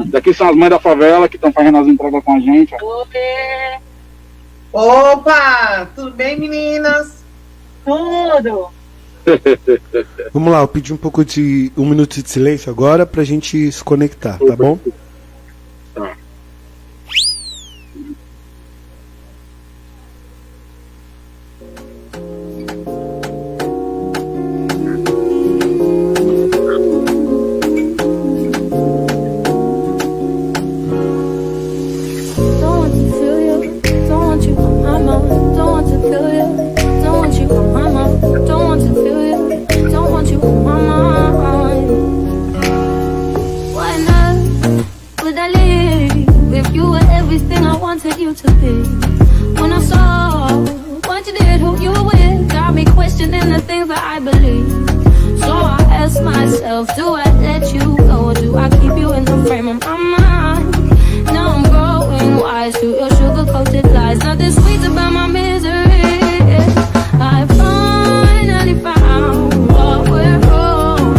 Daqui são as mães da favela que estão fazendo as entregas com a gente. Oi. Opa! Tudo bem, meninas? Tudo! Vamos lá, eu pedi um minuto de silêncio agora pra gente se conectar, tá bom? Tá. You to be. When I saw what you did, who you were with, got me questioning the things that I believe. So I ask myself, do I let you go, or do I keep you in the frame of my mind? Now I'm growing wise to your sugar-coated lies. Nothing sweet about my misery. I finally found what we're wrong.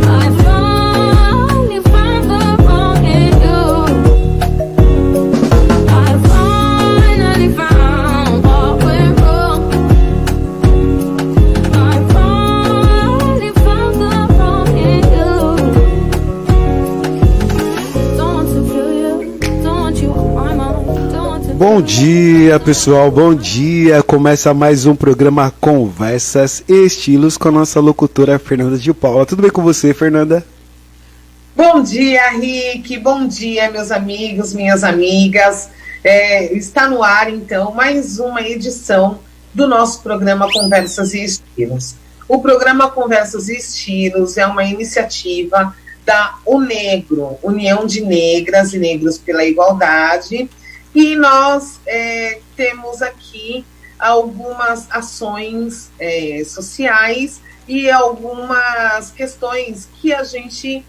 I finally found the wrong in you. Bom dia, pessoal, bom dia. Começa mais um programa Conversas e Estilos com a nossa locutora Fernanda de Paula. Tudo bem com você, Fernanda? Bom dia, Rick. Bom dia, meus amigos, minhas amigas. Está no ar, então, mais uma edição do nosso programa Conversas e Estilos. O programa Conversas e Estilos é uma iniciativa da UNEGRO, União de Negras e Negros pela Igualdade. E nós temos aqui algumas ações sociais e algumas questões que a gente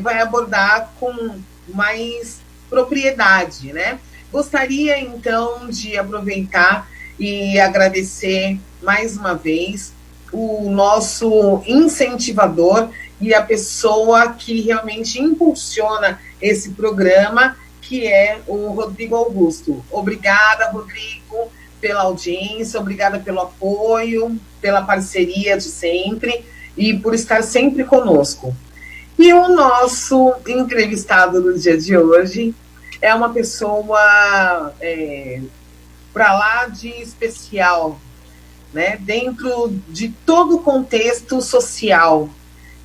vai abordar com mais propriedade, né? Gostaria, então, de aproveitar e agradecer mais uma vez o nosso incentivador e a pessoa que realmente impulsiona esse programa, que é o Rodrigo Augusto. Obrigada, Rodrigo, pela audiência, obrigada pelo apoio, pela parceria de sempre e por estar sempre conosco. E o nosso entrevistado do dia de hoje é uma pessoa para lá de especial, né? Dentro de todo o contexto social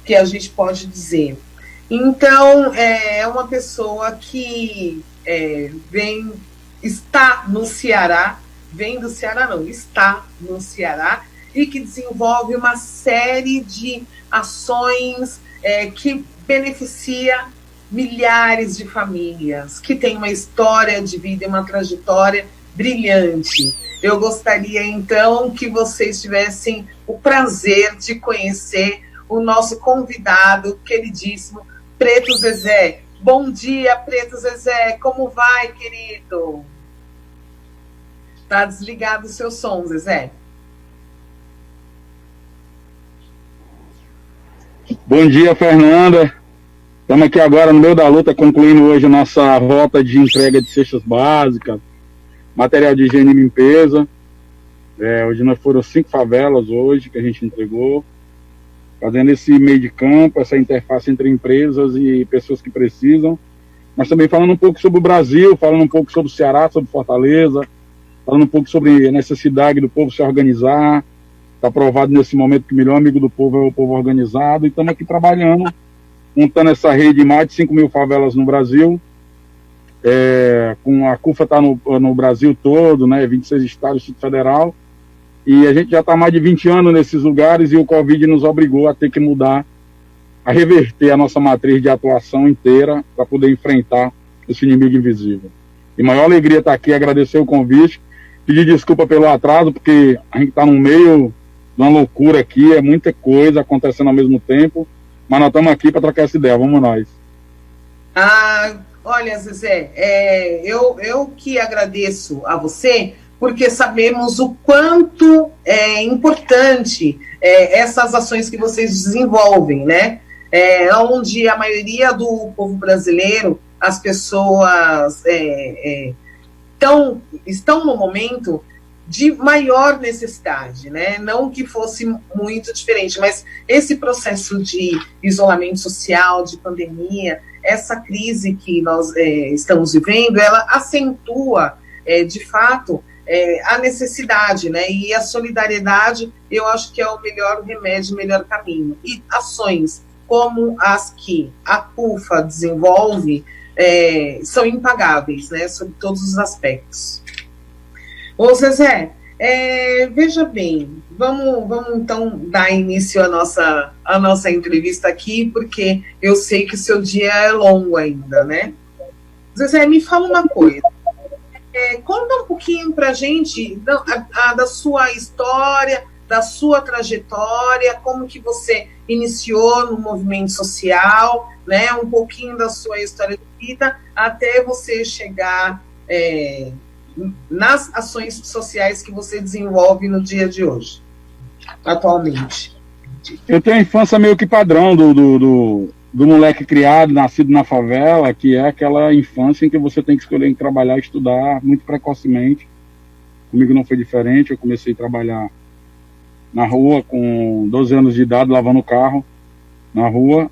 que a gente pode dizer. Então, é uma pessoa que está no Ceará, está no Ceará, e que desenvolve uma série de ações que beneficia milhares de famílias, que tem uma história de vida e uma trajetória brilhante. Eu gostaria, então, que vocês tivessem o prazer de conhecer o nosso convidado queridíssimo, Preto Zezé. Bom dia, Preto Zezé. Como vai, querido? Tá desligado o seu som, Zezé. Bom dia, Fernanda. Estamos aqui agora no meio da luta, concluindo hoje a nossa rota de entrega de cestas básicas, material de higiene e limpeza. Hoje nós foram 5 favelas hoje que a gente entregou, fazendo esse meio de campo, essa interface entre empresas e pessoas que precisam, mas também falando um pouco sobre o Brasil, falando um pouco sobre o Ceará, sobre Fortaleza, falando um pouco sobre a necessidade do povo se organizar. Está provado nesse momento que o melhor amigo do povo é o povo organizado, e estamos aqui trabalhando, montando essa rede de mais de 5 mil favelas no Brasil. Com a CUFA está no Brasil todo, né, 26 estados, Distrito Federal, e a gente já está há mais de 20 anos nesses lugares, e o Covid nos obrigou a ter que mudar, a reverter a nossa matriz de atuação inteira para poder enfrentar esse inimigo invisível. E maior alegria estar aqui, agradecer o convite, pedir desculpa pelo atraso, porque a gente está no meio de uma loucura aqui, é muita coisa acontecendo ao mesmo tempo, mas nós estamos aqui para trocar essa ideia, vamos nós. Olha, Zezé, eu que agradeço a você, porque sabemos o quanto é importante essas ações que vocês desenvolvem, né? onde a maioria do povo brasileiro, as pessoas estão no momento de maior necessidade, né? Não que fosse muito diferente, mas esse processo de isolamento social, de pandemia, essa crise que nós estamos vivendo, ela acentua, de fato, a necessidade, né? E a solidariedade, eu acho que é o melhor remédio, o melhor caminho. E ações como as que a CUFA desenvolve são impagáveis, né? Sobre todos os aspectos. Ô Zezé, veja bem, vamos então dar início à nossa entrevista aqui, porque eu sei que o seu dia é longo ainda, né? Zezé, me fala uma coisa, conta um pouquinho pra gente da sua história, da sua trajetória, como que você iniciou no movimento social, né? Um pouquinho da sua história de vida, até você chegar nas ações sociais que você desenvolve no dia de hoje, atualmente. Eu tenho a infância meio que padrão do moleque criado, nascido na favela, que é aquela infância em que você tem que escolher em trabalhar e estudar muito precocemente. Comigo não foi diferente, eu comecei a trabalhar na rua com 12 anos de idade, lavando carro na rua.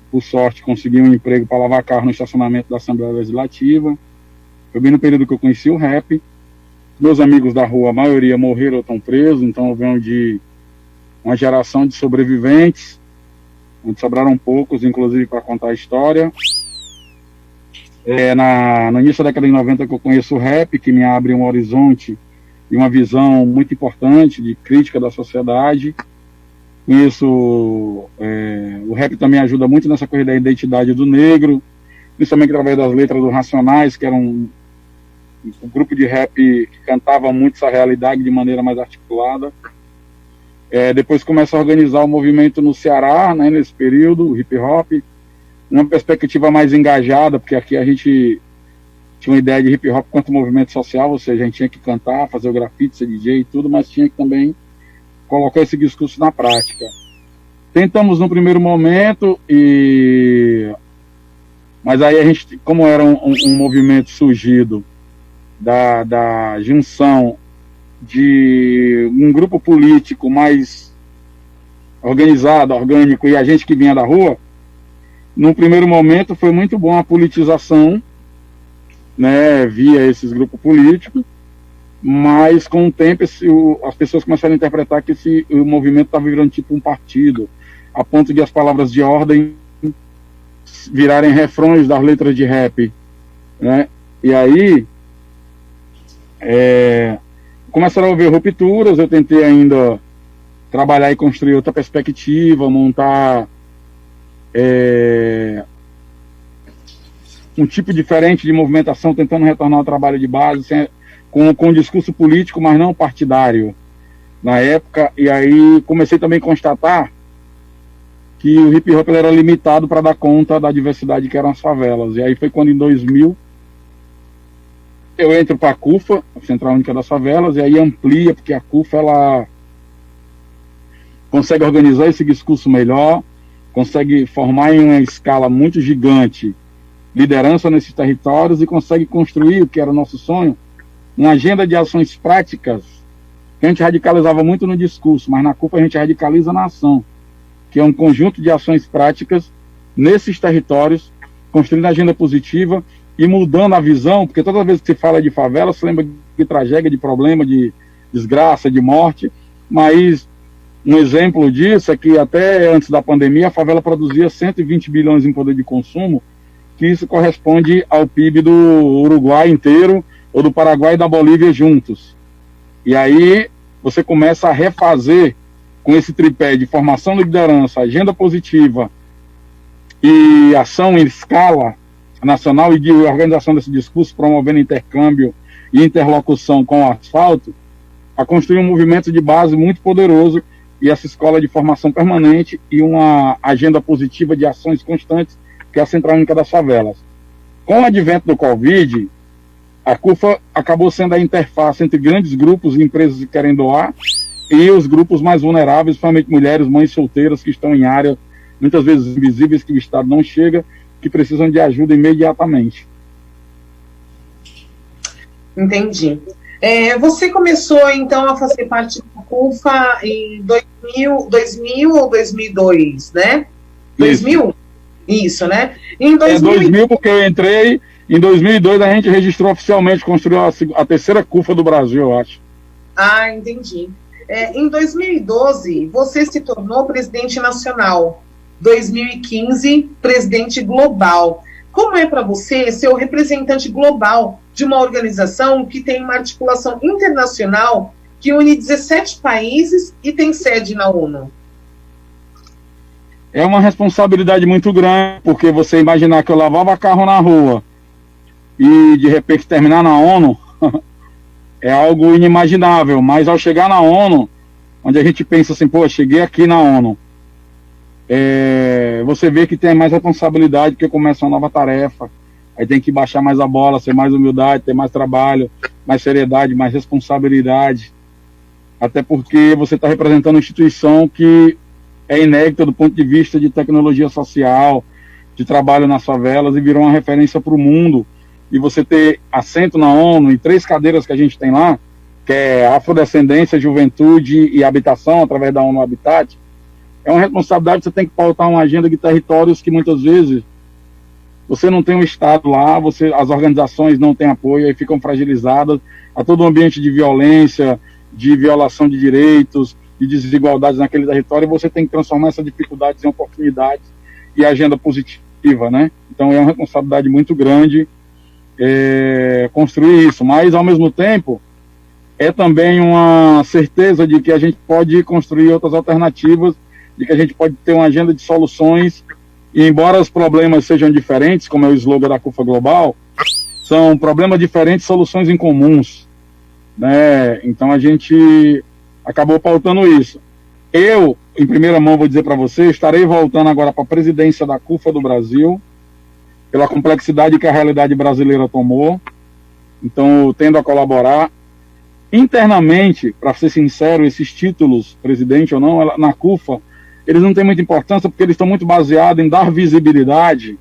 Por sorte, consegui um emprego para lavar carro no estacionamento da Assembleia Legislativa. Foi bem no período que eu conheci o rap. Meus amigos da rua, a maioria morreram ou estão presos, então eu venho de uma geração de sobreviventes, onde sobraram poucos, inclusive, para contar a história. No início da década de 90 que eu conheço o rap, que me abre um horizonte e uma visão muito importante de crítica da sociedade. Conheço o rap também ajuda muito nessa corrida da identidade do negro, principalmente através das letras do Racionais, que era um grupo de rap que cantava muito essa realidade de maneira mais articulada. Depois começa a organizar o movimento no Ceará, né, nesse período, o hip hop, uma perspectiva mais engajada, porque aqui a gente tinha uma ideia de hip hop quanto movimento social, ou seja, a gente tinha que cantar, fazer o grafite, ser DJ e tudo, mas tinha que também colocar esse discurso na prática. Tentamos no primeiro momento, mas aí a gente, como era um movimento surgido da junção de um grupo político mais organizado, orgânico, e a gente que vinha da rua, no primeiro momento foi muito bom a politização, né, via esses grupos políticos, mas com o tempo as pessoas começaram a interpretar que o movimento estava virando tipo um partido, a ponto de as palavras de ordem virarem refrões das letras de rap, né? E aí começaram a haver rupturas. Eu tentei ainda trabalhar e construir outra perspectiva, montar um tipo diferente de movimentação, tentando retornar ao trabalho de base, com discurso político, mas não partidário na época. E aí comecei também a constatar que o hip hop era limitado para dar conta da diversidade que eram as favelas. E aí foi quando, em 2000, eu entro para a CUFA, a Central Única das Favelas, e aí amplia, porque a CUFA ela consegue organizar esse discurso melhor, consegue formar em uma escala muito gigante liderança nesses territórios e consegue construir o que era o nosso sonho, uma agenda de ações práticas, que a gente radicalizava muito no discurso, mas na CUFA a gente radicaliza na ação, que é um conjunto de ações práticas nesses territórios, construindo agenda positiva e mudando a visão, porque toda vez que se fala de favela, se lembra de tragédia, de problema, de desgraça, de morte, mas um exemplo disso é que até antes da pandemia a favela produzia 120 bilhões em poder de consumo, que isso corresponde ao PIB do Uruguai inteiro, ou do Paraguai e da Bolívia juntos. E aí você começa a refazer com esse tripé de formação de liderança, agenda positiva e ação em escala nacional e de organização desse discurso, promovendo intercâmbio e interlocução com o asfalto, a construir um movimento de base muito poderoso e essa escola de formação permanente e uma agenda positiva de ações constantes, que é a Central Única das Favelas. Com o advento do Covid, a CUFA acabou sendo a interface entre grandes grupos e empresas que querem doar e os grupos mais vulneráveis, principalmente mulheres, mães solteiras que estão em áreas muitas vezes invisíveis, que o Estado não chega, que precisam de ajuda imediatamente. Entendi. Você começou, então, a fazer parte da CUFA em 2000 ou 2002, né? 2000? Isso, né? Em 2000, porque eu entrei, em 2002 a gente registrou oficialmente, construiu a terceira CUFA do Brasil, eu acho. Ah, entendi. Em 2012, você se tornou presidente nacional. 2015, presidente global. Como é para você ser o representante global de uma organização que tem uma articulação internacional que une 17 países e tem sede na ONU? É uma responsabilidade muito grande, porque você imaginar que eu lavava carro na rua e de repente terminar na ONU é algo inimaginável, mas ao chegar na ONU, onde a gente pensa assim, pô, cheguei aqui na ONU, você vê que tem mais responsabilidade, porque começa uma nova tarefa, aí tem que baixar mais a bola, ser mais humildade, ter mais trabalho, mais seriedade, mais responsabilidade, até porque você está representando uma instituição que é inédita do ponto de vista de tecnologia social, de trabalho nas favelas, e virou uma referência para o mundo. E você ter assento na ONU, em 3 cadeiras que a gente tem lá, que é afrodescendência, juventude e habitação, através da ONU Habitat, é uma responsabilidade. Você tem que pautar uma agenda de territórios que muitas vezes você não tem um Estado lá, as organizações não têm apoio, aí ficam fragilizadas, há todo um ambiente de violência, de violação de direitos, de desigualdades naquele território, e você tem que transformar essas dificuldades em oportunidades e agenda positiva, né? Então é uma responsabilidade muito grande construir isso, mas ao mesmo tempo é também uma certeza de que a gente pode construir outras alternativas, de que a gente pode ter uma agenda de soluções, e embora os problemas sejam diferentes, como é o slogan da CUFA Global, são problemas diferentes, soluções incomuns, né? Então a gente acabou pautando isso. Eu, em primeira mão, vou dizer para você, estarei voltando agora para a presidência da CUFA do Brasil, pela complexidade que a realidade brasileira tomou. Então, tendo a colaborar. Internamente, para ser sincero, esses títulos, presidente ou não, na CUFA, eles não têm muita importância, porque eles estão muito baseados em dar visibilidade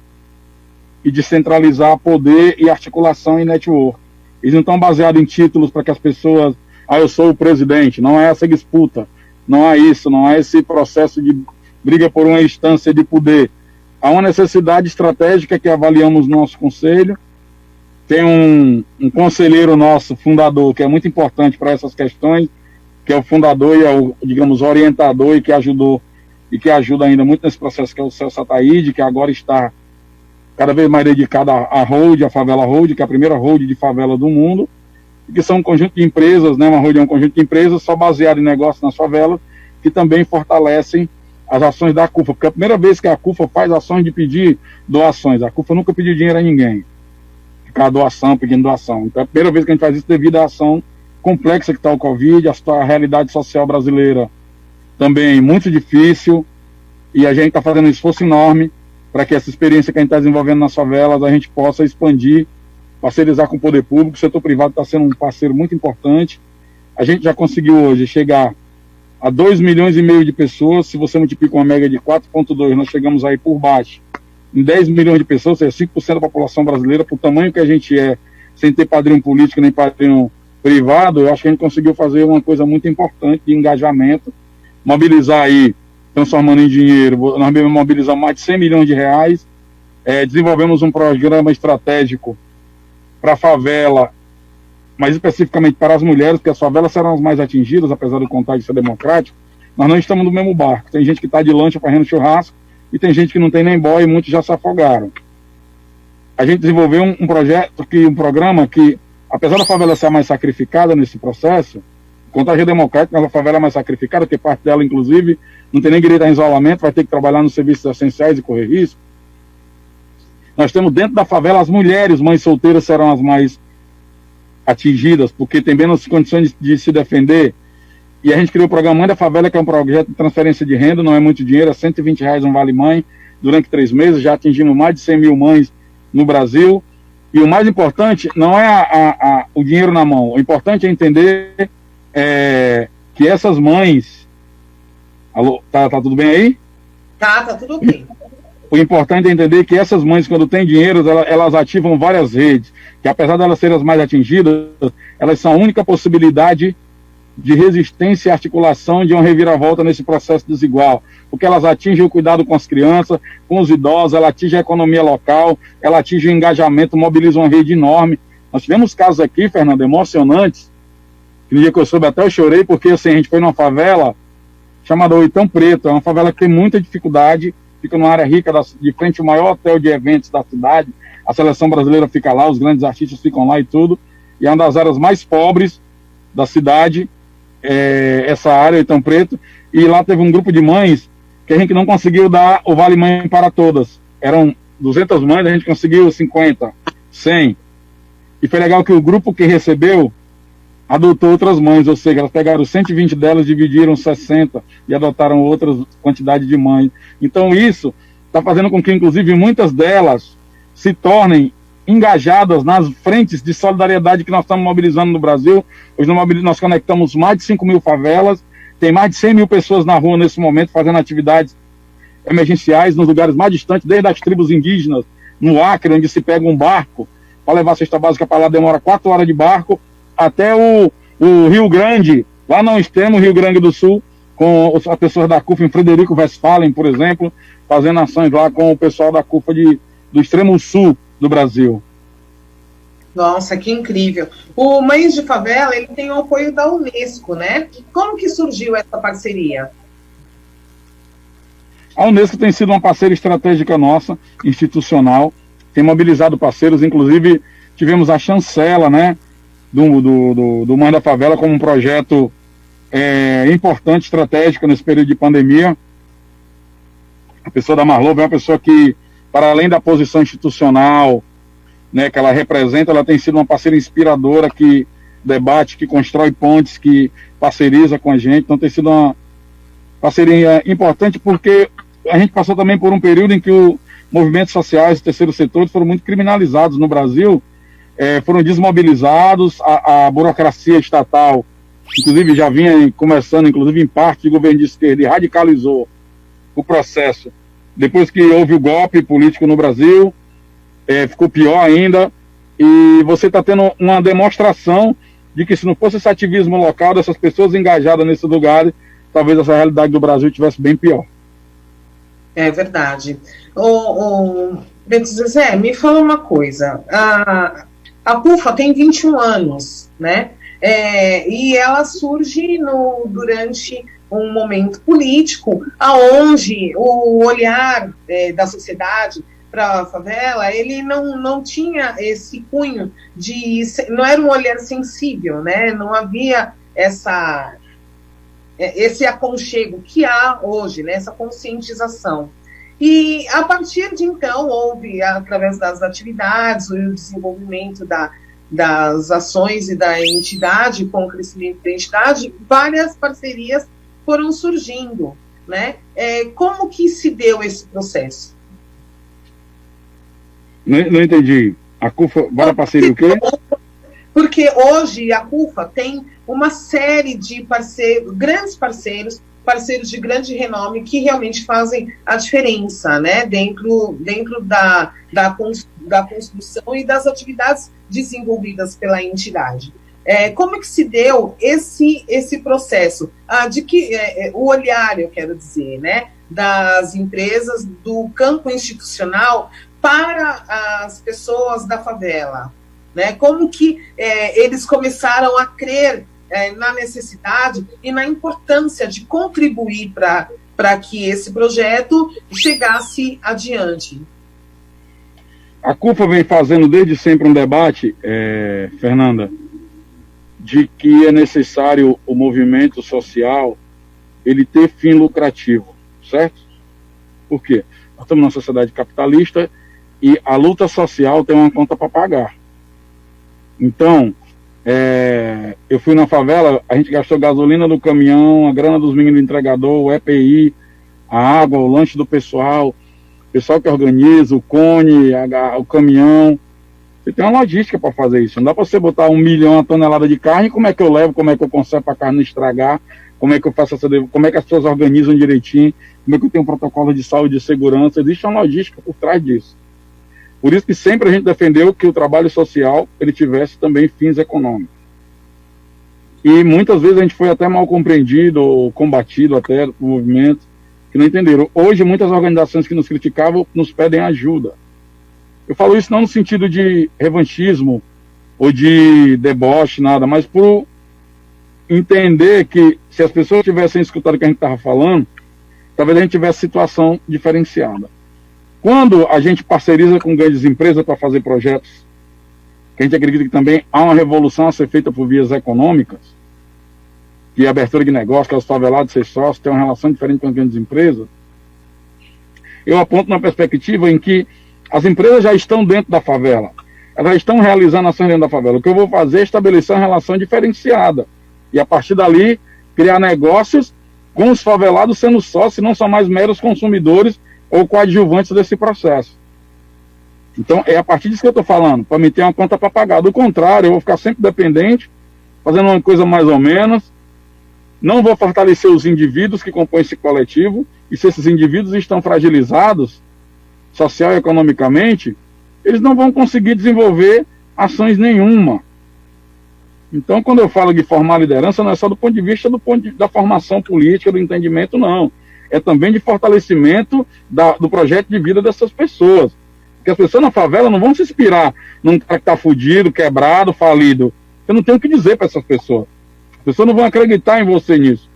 e descentralizar poder e articulação e network. Eles não estão baseados em títulos para que as pessoas... eu sou o presidente. Não é essa disputa, não é isso, não é esse processo de briga por uma instância de poder. Há uma necessidade estratégica que avaliamos no nosso conselho. Tem um conselheiro nosso, fundador, que é muito importante para essas questões, que é o fundador e é o, digamos, orientador, e que ajudou e que ajuda ainda muito nesse processo, que é o Celso Ataíde, que agora está cada vez mais dedicado à Hold, a Favela Hold, que é a primeira Hold de favela do mundo, que são um conjunto de empresas, né? Uma Hold é um conjunto de empresas só baseado em negócios nas favelas, que também fortalecem as ações da CUFA, porque é a primeira vez que a CUFA faz ações de pedir doações. A CUFA nunca pediu dinheiro a ninguém, ficar doação, pedindo doação. Então é a primeira vez que a gente faz isso devido à ação complexa que está o Covid, a realidade social brasileira também muito difícil, e a gente está fazendo um esforço enorme para que essa experiência que a gente está desenvolvendo nas favelas, a gente possa expandir, parcerizar com o poder público. O setor privado está sendo um parceiro muito importante. A gente já conseguiu hoje chegar a 2,5 milhões de pessoas. Se você multiplica uma média de 4,2, nós chegamos aí por baixo em 10 milhões de pessoas, ou seja, 5% da população brasileira, por tamanho que a gente é, sem ter padrinho político nem padrinho privado. Eu acho que a gente conseguiu fazer uma coisa muito importante de engajamento, mobilizar aí, transformando em dinheiro, nós mobilizamos mais de 100 milhões de reais, desenvolvemos um programa estratégico para a favela, mas especificamente para as mulheres, porque as favelas serão as mais atingidas, apesar do contágio ser democrático. Nós não estamos no mesmo barco. Tem gente que está de lancha fazendo churrasco, e tem gente que não tem nem boia, e muitos já se afogaram. A gente desenvolveu um programa que, apesar da favela ser a mais sacrificada nesse processo, o contágio é democrático, mas a favela é mais sacrificada, porque parte dela, inclusive, não tem nem direito a isolamento, vai ter que trabalhar nos serviços essenciais e correr risco. Nós temos dentro da favela as mulheres, mães solteiras serão as mais atingidas, porque tem menos condições de se defender. E a gente criou o programa Mãe da Favela, que é um projeto de transferência de renda, não é muito dinheiro, é R$120 um vale-mãe, durante 3 meses, já atingimos mais de 100 mil mães no Brasil. E o mais importante não é o dinheiro na mão, o importante é entender que essas mães... Alô, tá tudo bem aí? Tá tudo ok. O importante é entender que essas mães, quando têm dinheiro, elas ativam várias redes, que apesar de elas serem as mais atingidas, elas são a única possibilidade de resistência e articulação de uma reviravolta nesse processo desigual, porque elas atingem o cuidado com as crianças, com os idosos, ela atinge a economia local, ela atinge o engajamento, mobiliza uma rede enorme. Nós tivemos casos aqui, Fernando, emocionantes, que no dia que eu soube até eu chorei, porque assim, a gente foi numa favela chamada Oitão Preto, é uma favela que tem muita dificuldade, fica numa área rica, de frente ao maior hotel de eventos da cidade, a seleção brasileira fica lá, os grandes artistas ficam lá e tudo, e é uma das áreas mais pobres da cidade, essa área, Oitão Preto, e lá teve um grupo de mães que a gente não conseguiu dar o Vale Mãe para todas. Eram 200 mães, a gente conseguiu 50, 100. E foi legal que o grupo que recebeu adotou outras mães, ou seja, elas pegaram 120 delas, dividiram 60 e adotaram outras quantidade de mães. Então isso está fazendo com que, inclusive, muitas delas se tornem engajadas nas frentes de solidariedade que nós estamos mobilizando no Brasil. Hoje nós conectamos mais de 5 mil favelas, tem mais de 100 mil pessoas na rua nesse momento fazendo atividades emergenciais nos lugares mais distantes, desde as tribos indígenas, no Acre, onde se pega um barco para levar a cesta básica para lá, demora 4 horas de barco, até o Rio Grande, lá no extremo Rio Grande do Sul, com as pessoas da CUFA em Frederico Westphalen, por exemplo, fazendo ações lá com o pessoal da CUFA do extremo sul do Brasil. Nossa, que incrível. O Mães de Favela, ele tem o apoio da Unesco, né? Como que surgiu essa parceria? A Unesco tem sido uma parceira estratégica nossa, institucional, tem mobilizado parceiros, inclusive tivemos a chancela, né, do Mães da Favela como um projeto importante, estratégico nesse período de pandemia. A pessoa da Marlova é uma pessoa que, para além da posição institucional, né, que ela representa, ela tem sido uma parceira inspiradora que debate, que constrói pontes, que parceiriza com a gente. Então tem sido uma parceria importante porque a gente passou também por um período em que os movimentos sociais do terceiro setor foram muito criminalizados no Brasil, foram desmobilizados, a burocracia estatal, inclusive já vinha começando, inclusive em parte de governo de esquerda, e radicalizou o processo. Depois que houve o golpe político no Brasil, ficou pior ainda, e você está tendo uma demonstração de que se não fosse esse ativismo local dessas pessoas engajadas nesses lugares, talvez essa realidade do Brasil tivesse bem pior. É verdade. Beto Zezé, me fala uma coisa. A CUFA tem 21 anos, né? E ela surge durante um momento político aonde o olhar da sociedade para a favela, ele não tinha esse cunho não era um olhar sensível, né? Não havia esse aconchego que há hoje, né? Essa conscientização. E a partir de então houve, através das atividades, o desenvolvimento das ações e da entidade, com o crescimento da entidade, várias parcerias foram surgindo, né? Como que se deu esse processo? Não entendi. A CUFA, várias parcerias o quê? Porque hoje a CUFA tem uma série de grandes parceiros de grande renome que realmente fazem a diferença, né, dentro da construção e das atividades desenvolvidas pela entidade. Como que se deu esse processo de que o olhar, eu quero dizer, né, das empresas do campo institucional para as pessoas da favela, né? Como que eles começaram a crer na necessidade e na importância de contribuir para que esse projeto chegasse adiante? A CUFA vem fazendo desde sempre um debate, Fernanda, de que é necessário o movimento social ele ter fim lucrativo, certo? Por quê? Nós estamos numa sociedade capitalista e a luta social tem uma conta para pagar. Então, eu fui na favela, a gente gastou gasolina do caminhão, a grana dos meninos do entregador, o EPI, a água, o lanche do pessoal, o pessoal que organiza, o cone, o caminhão. Você tem uma logística para fazer isso. Não dá para você botar 1 milhão de toneladas de carne, como é que eu levo, como é que eu conservo para a carne não estragar, como é que eu faço como é que as pessoas organizam direitinho, como é que eu tenho um protocolo de saúde e segurança. Existe uma logística por trás disso. Por isso que sempre a gente defendeu que o trabalho social ele tivesse também fins econômicos. E muitas vezes a gente foi até mal compreendido ou combatido até por movimentos que não entenderam. Hoje muitas organizações que nos criticavam nos pedem ajuda. Eu falo isso não no sentido de revanchismo ou de deboche, nada, mas por entender que se as pessoas tivessem escutado o que a gente estava falando, talvez a gente tivesse situação diferenciada. Quando a gente parceiriza com grandes empresas para fazer projetos, que a gente acredita que também há uma revolução a ser feita por vias econômicas, que a abertura de negócio, que é os favelados ser sócios, tem uma relação diferente com as grandes empresas, eu aponto na perspectiva em que as empresas já estão dentro da favela, elas já estão realizando ações dentro da favela. O que eu vou fazer é estabelecer uma relação diferenciada, e a partir dali, criar negócios com os favelados sendo sócios, não são mais meros consumidores ou coadjuvantes desse processo. Então, é a partir disso que eu estou falando, para me ter uma conta para pagar. Do contrário, eu vou ficar sempre dependente, fazendo uma coisa mais ou menos, não vou fortalecer os indivíduos que compõem esse coletivo, e se esses indivíduos estão fragilizados, social e economicamente, eles não vão conseguir desenvolver ações nenhuma. Então, quando eu falo de formar liderança, não é só do ponto de vista da formação política, do entendimento, não. É também de fortalecimento do projeto de vida dessas pessoas. Porque as pessoas na favela não vão se inspirar num cara que está fudido, quebrado, falido. Eu não tenho o que dizer para essas pessoas. As pessoas não vão acreditar em você nisso.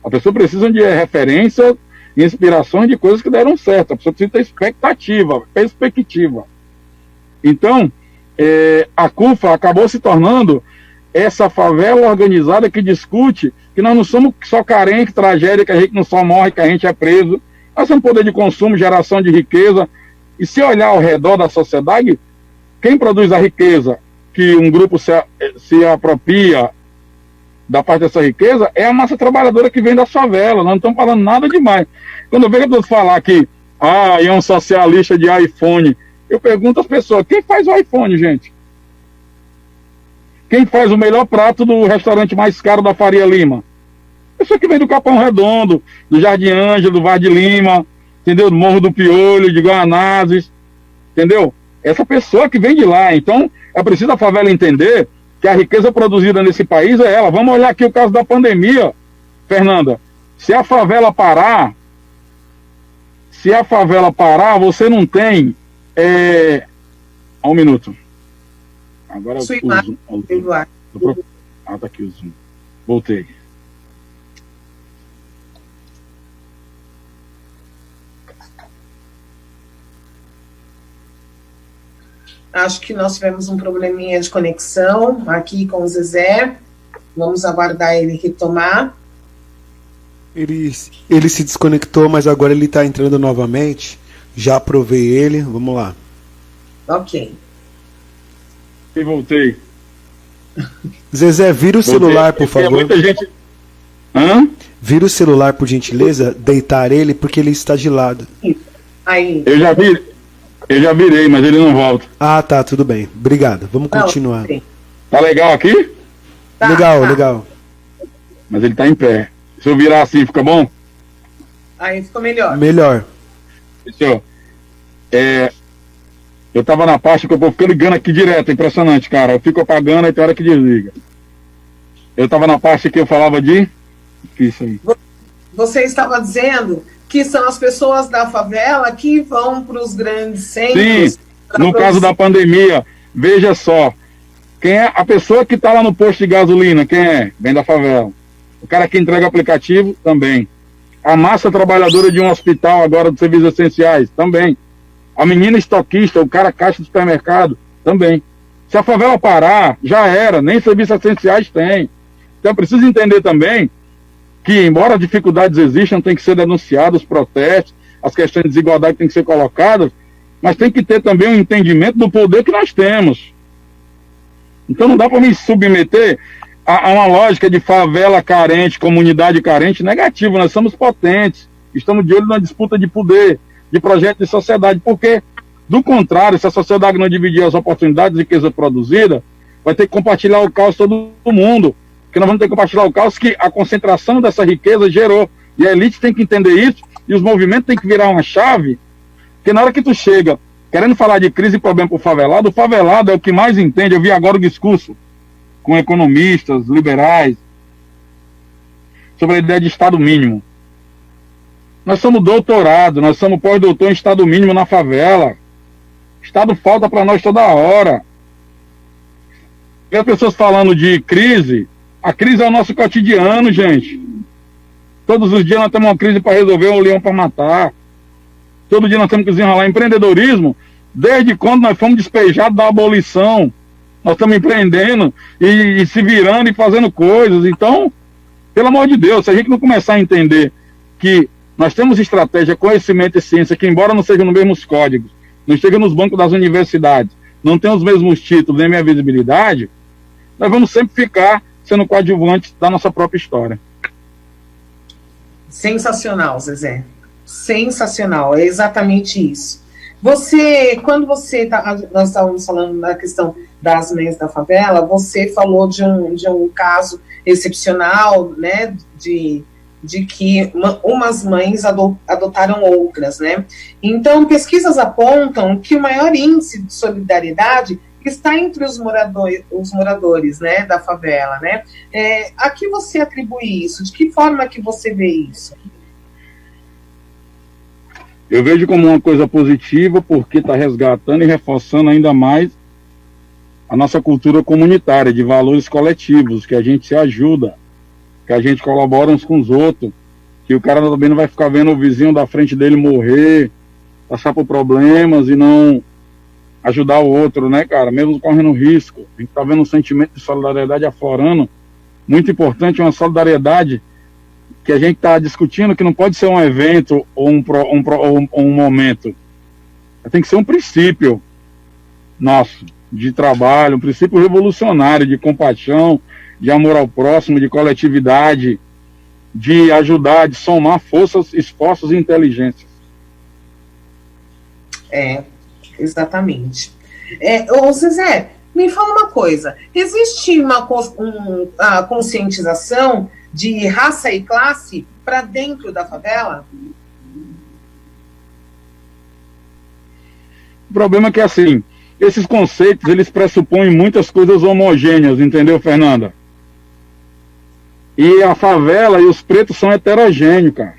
A pessoa precisa de referência e inspirações de coisas que deram certo. A pessoa precisa ter expectativa, perspectiva. Então, a CUFA acabou se tornando essa favela organizada que discute que nós não somos só carentes, tragédia, que a gente não só morre, que a gente é preso. Nós temos poder de consumo, geração de riqueza. E se olhar ao redor da sociedade, quem produz a riqueza, que um grupo se apropria da parte dessa riqueza, é a massa trabalhadora que vem da favela. Nós não estamos falando nada demais. Quando eu vejo a pessoa falar que é um socialista de iPhone, eu pergunto às pessoas, quem faz o iPhone, gente? Quem faz o melhor prato do restaurante mais caro da Faria Lima? Pessoa que vem do Capão Redondo, do Jardim Ângelo, do Vaz de Lima, entendeu? Do Morro do Piolho, de Guanazes, entendeu? Essa pessoa que vem de lá. Então, é preciso a favela entender que a riqueza produzida nesse país é ela. Vamos olhar aqui o caso da pandemia, Fernanda. Se a favela parar, você não tem... Um minuto. Agora o Zoom. Tá aqui o Zoom. Voltei. Acho que nós tivemos um probleminha de conexão aqui com o Zezé. Vamos aguardar ele retomar. Ele se desconectou, mas agora ele está entrando novamente. Já aprovei ele. Vamos lá. Ok. E voltei. Zezé, vira o celular, por favor. Muita gente... Vira o celular, por gentileza. Deitar ele, porque ele está de lado. Aí. Eu já virei, mas ele não volta. Ah, tá, tudo bem. Obrigado. Vamos continuar. Tá legal aqui? Tá, legal. Mas ele tá em pé. Se eu virar assim, fica bom? Aí ficou melhor. Melhor. Senhor, eu tava na parte que eu vou ficando ligando aqui direto, impressionante, cara. Eu fico apagando e tem hora que desliga. Eu tava na parte que eu falava de... Isso aí. Você estava dizendo que são as pessoas da favela que vão para os grandes centros. Sim, no caso da pandemia, veja só. Quem é a pessoa que está lá no posto de gasolina? Quem é? Vem da favela. O cara que entrega aplicativo, também. A massa trabalhadora de um hospital agora dos serviços essenciais, também. A menina estoquista, o cara caixa do supermercado, também. Se a favela parar, já era, nem serviços essenciais tem. Então é preciso entender também que, embora dificuldades existam, tem que ser denunciados os protestos, as questões de desigualdade têm que ser colocadas, mas tem que ter também um entendimento do poder que nós temos. Então não dá para me submeter a uma lógica de favela carente, comunidade carente, negativo. Nós somos potentes, estamos de olho na disputa de poder, de projeto de sociedade, porque, do contrário, se a sociedade não dividir as oportunidades de riqueza produzida, vai ter que compartilhar o caos todo mundo. Porque nós vamos ter que compartilhar o caos que a concentração dessa riqueza gerou. E a elite tem que entender isso, e os movimentos têm que virar uma chave, porque na hora que tu chega querendo falar de crise e problema para o favelado é o que mais entende. Eu vi agora o discurso com economistas, liberais, sobre a ideia de Estado mínimo. Nós somos doutorado, nós somos pós-doutor em Estado mínimo na favela. Estado falta para nós toda hora. E as pessoas falando de crise, a crise é o nosso cotidiano, gente. Todos os dias nós temos uma crise para resolver, um leão para matar. Todo dia nós temos que desenrolar empreendedorismo. Desde quando nós fomos despejados da abolição, nós estamos empreendendo e se virando e fazendo coisas. Então, pelo amor de Deus, se a gente não começar a entender que nós temos estratégia, conhecimento e ciência, que embora não sejam nos mesmos códigos, não estejam nos bancos das universidades, não tenham os mesmos títulos, nem a mesma visibilidade, nós vamos sempre ficar sendo coadjuvantes da nossa própria história. Sensacional, Zezé. Sensacional, é exatamente isso. Você, quando você nós estávamos falando da questão das mães da favela, você falou de um caso excepcional, né, de que umas mães adotaram outras, né? Então, pesquisas apontam que o maior índice de solidariedade está entre os moradores, né, da favela, né? A que você atribui isso? De que forma que você vê isso? Eu vejo como uma coisa positiva, porque está resgatando e reforçando ainda mais a nossa cultura comunitária, de valores coletivos, que a gente se ajuda, que a gente colabora uns com os outros, que o cara também não vai ficar vendo o vizinho da frente dele morrer, passar por problemas e não ajudar o outro, né, cara? Mesmo correndo risco. A gente está vendo um sentimento de solidariedade aflorando, muito importante, uma solidariedade que a gente está discutindo, que não pode ser um evento ou um momento. Tem que ser um princípio nosso, de trabalho, um princípio revolucionário, de compaixão, de amor ao próximo, de coletividade, de ajudar, de somar forças, esforços e inteligências. Exatamente. Ô Zezé, me fala uma coisa, existe uma conscientização de raça e classe para dentro da favela? O problema é que, assim, esses conceitos, eles pressupõem muitas coisas homogêneas, entendeu, Fernanda? E a favela e os pretos são heterogêneos, cara.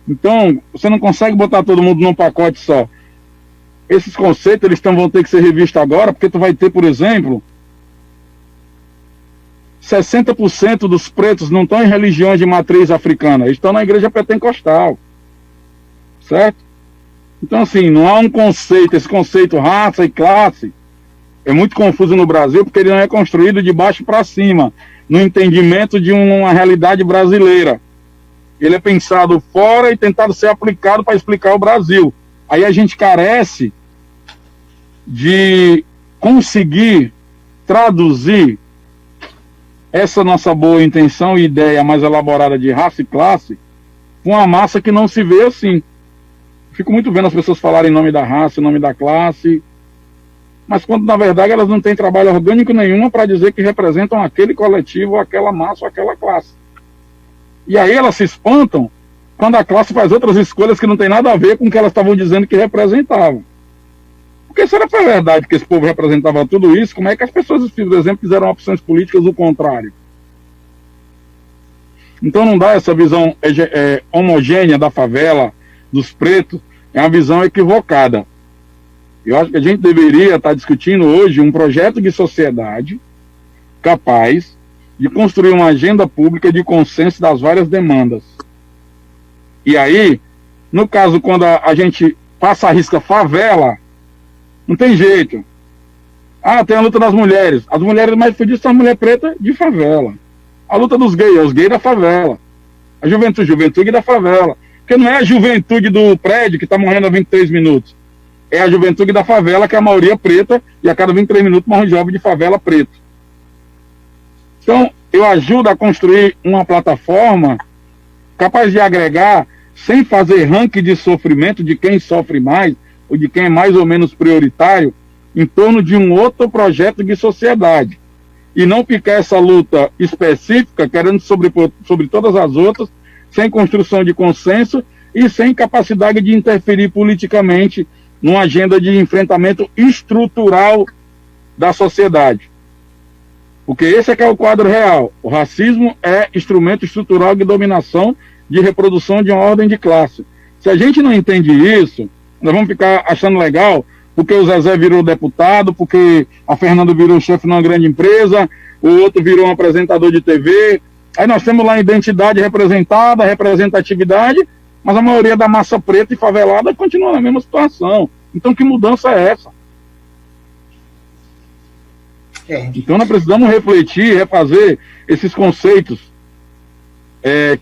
Então, você não consegue botar todo mundo num pacote só. Esses conceitos, eles vão ter que ser revistos agora, porque tu vai ter, por exemplo, 60% dos pretos não estão em religiões de matriz africana, eles estão na igreja pentecostal, certo? Então, assim, não há um conceito, esse conceito raça e classe é muito confuso no Brasil, porque ele não é construído de baixo para cima, no entendimento de uma realidade brasileira. Ele é pensado fora e tentado ser aplicado para explicar o Brasil. Aí a gente carece de conseguir traduzir essa nossa boa intenção e ideia mais elaborada de raça e classe com uma massa que não se vê assim. Fico muito vendo as pessoas falarem em nome da raça, em nome da classe, mas quando na verdade elas não têm trabalho orgânico nenhum para dizer que representam aquele coletivo, aquela massa, ou aquela classe. E aí elas se espantam quando a classe faz outras escolhas que não tem nada a ver com o que elas estavam dizendo que representavam. Porque se era verdade que esse povo representava tudo isso, como é que as pessoas, por exemplo, fizeram opções políticas do contrário? Então não dá essa visão homogênea da favela, dos pretos, é uma visão equivocada. Eu acho que a gente deveria estar discutindo hoje um projeto de sociedade capaz de construir uma agenda pública de consenso das várias demandas. E aí, no caso, quando a gente passa a risca favela, não tem jeito. Tem a luta das mulheres. As mulheres mais fodidas são a mulher preta de favela. A luta dos gays, os gays da favela. A juventude da favela. Porque não é a juventude do prédio que está morrendo a 23 minutos. É a juventude da favela, que é a maioria preta, e a cada 23 minutos morre um jovem de favela preto. Então, eu ajudo a construir uma plataforma capaz de agregar, sem fazer ranking de sofrimento de quem sofre mais, ou de quem é mais ou menos prioritário, em torno de um outro projeto de sociedade. e não picar essa luta específica, querendo sobrepor sobre todas as outras, sem construção de consenso e sem capacidade de interferir politicamente numa agenda de enfrentamento estrutural da sociedade. Porque esse é que é o quadro real. O racismo é instrumento estrutural de dominação, de reprodução de uma ordem de classe. Se a gente não entende isso, nós vamos ficar achando legal porque o Zezé virou deputado, porque a Fernanda virou chefe numa grande empresa, o outro virou um apresentador de TV. Aí nós temos lá a identidade representada, a representatividade, mas a maioria da massa preta e favelada continua na mesma situação. Então que mudança é essa? Então nós precisamos refletir, refazer esses conceitos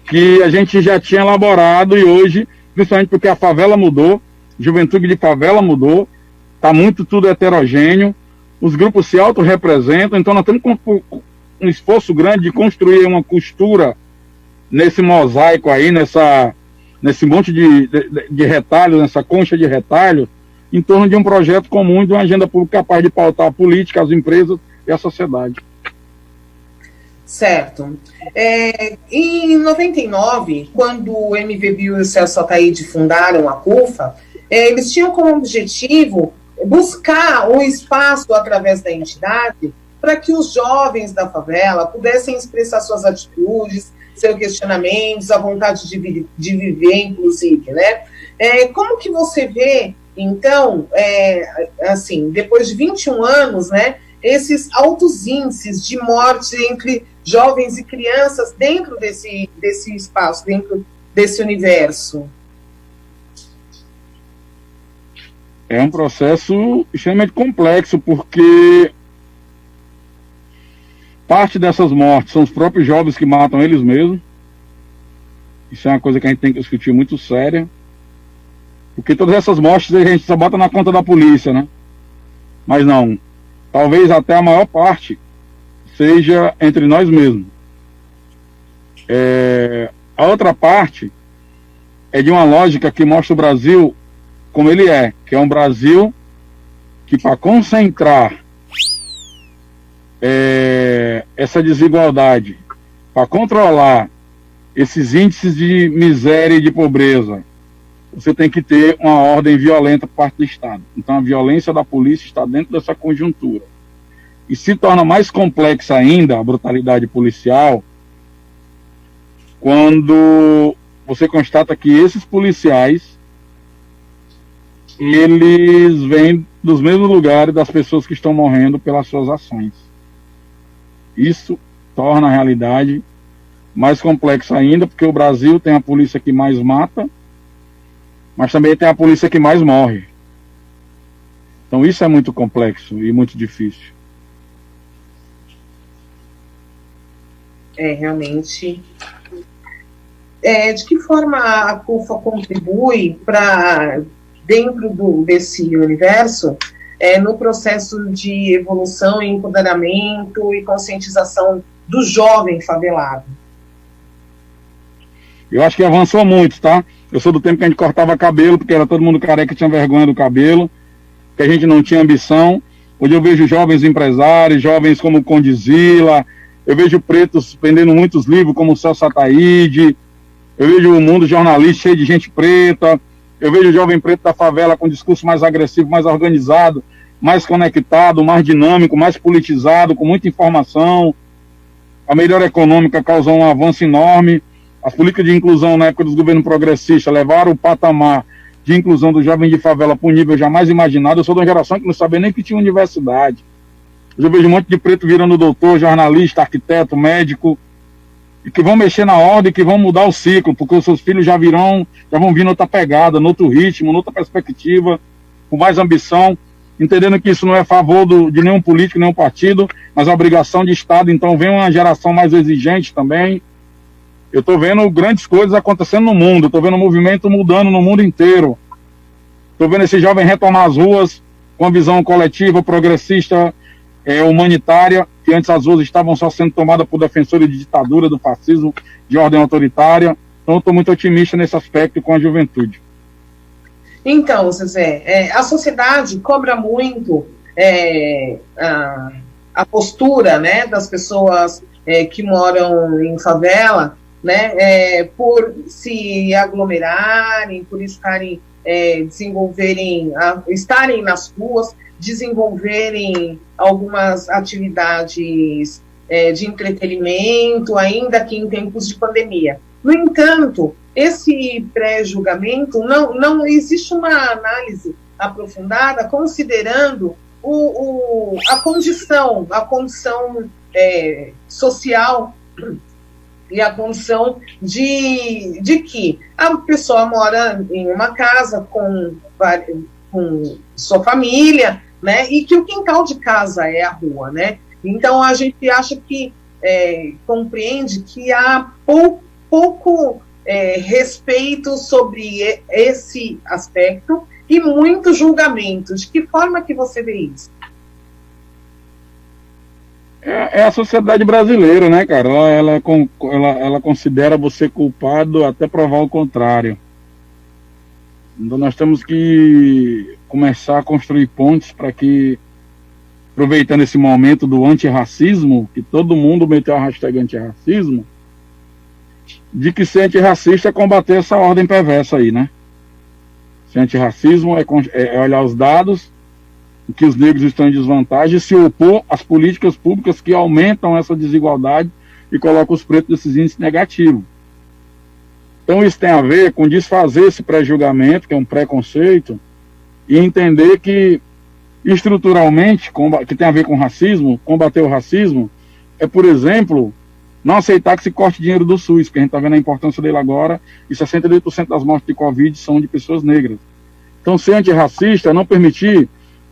que a gente já tinha elaborado e hoje, principalmente porque a favela mudou, juventude de favela mudou, está muito tudo heterogêneo, os grupos se autorrepresentam, então nós temos um esforço grande de construir uma costura nesse mosaico aí, nesse monte de retalhos, nessa concha de retalhos, em torno de um projeto comum, de uma agenda pública capaz de pautar a política, as empresas e a sociedade. Certo. Em 99, quando o MVBio e o Celso Ataíde fundaram a CUFA, eles tinham como objetivo buscar um espaço através da entidade para que os jovens da favela pudessem expressar suas atitudes, seus questionamentos, a vontade de viver, inclusive, né? Como que você vê, então, assim, depois de 21 anos, né, esses altos índices de morte entre jovens e crianças dentro desse espaço, dentro desse universo? É um processo extremamente complexo, porque parte dessas mortes são os próprios jovens que matam eles mesmos. Isso é uma coisa que a gente tem que discutir muito séria. Porque todas essas mortes a gente só bota na conta da polícia, né? Mas não. Talvez até a maior parte seja entre nós mesmos. A outra parte é de uma lógica que mostra o Brasil como ele é, que é um Brasil que, para concentrar essa desigualdade, para controlar esses índices de miséria e de pobreza, você tem que ter uma ordem violenta por parte do Estado. Então a violência da polícia está dentro dessa conjuntura. E se torna mais complexa ainda a brutalidade policial quando você constata que esses policiais eles vêm dos mesmos lugares das pessoas que estão morrendo pelas suas ações. Isso torna a realidade mais complexa ainda, porque o Brasil tem a polícia que mais mata, mas também tem a polícia que mais morre. Então isso é muito complexo e muito difícil. Realmente. De que forma a CUFA contribui para, dentro desse universo, no processo de evolução, empoderamento e conscientização do jovem favelado? Eu acho que avançou muito, tá? Eu sou do tempo que a gente cortava cabelo, porque era todo mundo careca e tinha vergonha do cabelo, que a gente não tinha ambição. Hoje eu vejo jovens empresários, jovens como Condizila, eu vejo pretos vendendo muitos livros, como o Celso Ataíde, eu vejo o mundo jornalista cheio de gente preta, eu vejo o jovem preto da favela com discurso mais agressivo, mais organizado, mais conectado, mais dinâmico, mais politizado, com muita informação. A melhora econômica causou um avanço enorme. As políticas de inclusão na época dos governos progressistas levaram o patamar de inclusão do jovem de favela para um nível jamais imaginado. Eu sou de uma geração que não sabia nem que tinha universidade. Eu vejo um monte de preto virando doutor, jornalista, arquiteto, médico, e que vão mexer na ordem, que vão mudar o ciclo, porque os seus filhos já vão vir noutra pegada, noutro ritmo, noutra perspectiva, com mais ambição, entendendo que isso não é a favor de nenhum político, nenhum partido, mas a obrigação de Estado. Então vem uma geração mais exigente também. Eu estou vendo grandes coisas acontecendo no mundo, estou vendo o movimento mudando no mundo inteiro. Estou vendo esse jovem retomar as ruas com a visão coletiva, progressista, humanitária, que antes as ruas estavam só sendo tomadas por defensores de ditadura, do fascismo, de ordem autoritária. Então eu estou muito otimista nesse aspecto com a juventude. Então, Zezé, a sociedade cobra muito a postura, né, das pessoas que moram em favela, né, por se aglomerarem, por estarem estarem nas ruas, desenvolverem algumas atividades de entretenimento, ainda que em tempos de pandemia. No entanto, esse pré-julgamento, não existe uma análise aprofundada considerando a condição social e a condição de que a pessoa mora em uma casa com sua família, né, e que o quintal de casa é a rua, né? Então a gente acha que compreende que há pouco respeito sobre esse aspecto e muito julgamento. De que forma que você vê isso? É a sociedade brasileira, né, cara? Ela considera você culpado até provar o contrário. Então nós temos que começar a construir pontes para que, aproveitando esse momento do antirracismo, que todo mundo meteu a hashtag antirracismo, de que ser antirracista é combater essa ordem perversa aí, né? Ser antirracismo é olhar os dados, que os negros estão em desvantagem, e se opor às políticas públicas que aumentam essa desigualdade e colocam os pretos nesses índices negativos. Então isso tem a ver com desfazer esse pré-julgamento, que é um preconceito, e entender que estruturalmente, que tem a ver com racismo, combater o racismo, é, por exemplo, não aceitar que se corte dinheiro do SUS, que a gente está vendo a importância dele agora, e 62% das mortes de Covid são de pessoas negras. Então ser antirracista é não permitir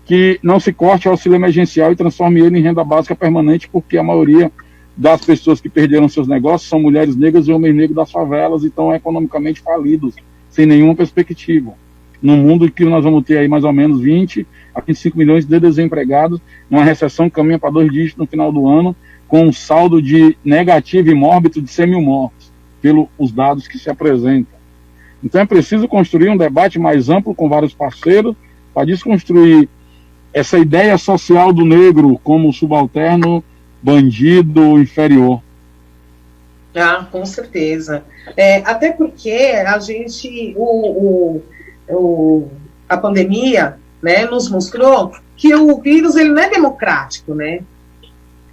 que não se corte o auxílio emergencial e transforme ele em renda básica permanente, porque a maioria das pessoas que perderam seus negócios são mulheres negras e homens negros das favelas e estão economicamente falidos, sem nenhuma perspectiva. Num mundo que nós vamos ter aí mais ou menos 20 a 25 milhões de desempregados, uma recessão que caminha para 2 dígitos no final do ano, com um saldo de negativo e mórbido de 100 mil mortes, pelos dados que se apresentam. Então é preciso construir um debate mais amplo com vários parceiros para desconstruir essa ideia social do negro como subalterno, bandido, inferior. Ah, com certeza. Até porque a gente, a pandemia, né, nos mostrou que o vírus ele não é democrático, né?